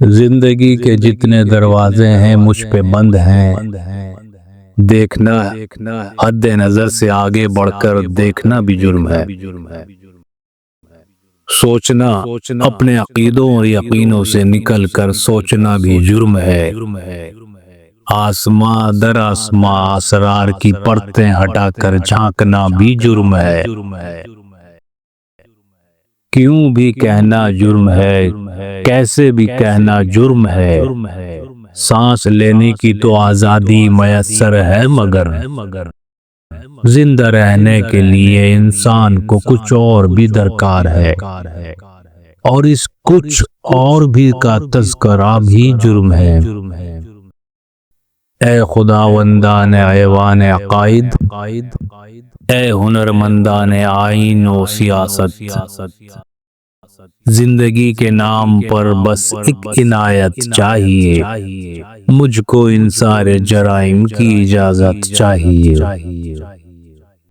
زندگی کے جتنے دروازے ہیں مجھ پہ بند ہیں، دیکھنا حد نظر سے آگے بڑھ کر دیکھنا بھی جرم ہے، سوچنا اپنے عقیدوں اور یقینوں سے نکل کر سوچنا بھی جرم ہے، آسماں در آسماں اسرار کی پرتیں ہٹا کر جھانکنا بھی جرم ہے، کیوں بھی کہنا جرم ہے، کیسے بھی کہنا جرم ہے، سانس لینے کی تو آزادی میسر ہے مگر زندہ رہنے کے لیے انسان کو کچھ اور بھی درکار ہے، اور اس کچھ اور بھی کا تذکرہ بھی جرم ہے۔ اے خداوندان ایوان عقائد، اے ہنرمندان آئین و سیاست، زندگی کے نام پر بس ایک عنایت چاہیے، مجھ کو ان سارے جرائم کی اجازت چاہیے۔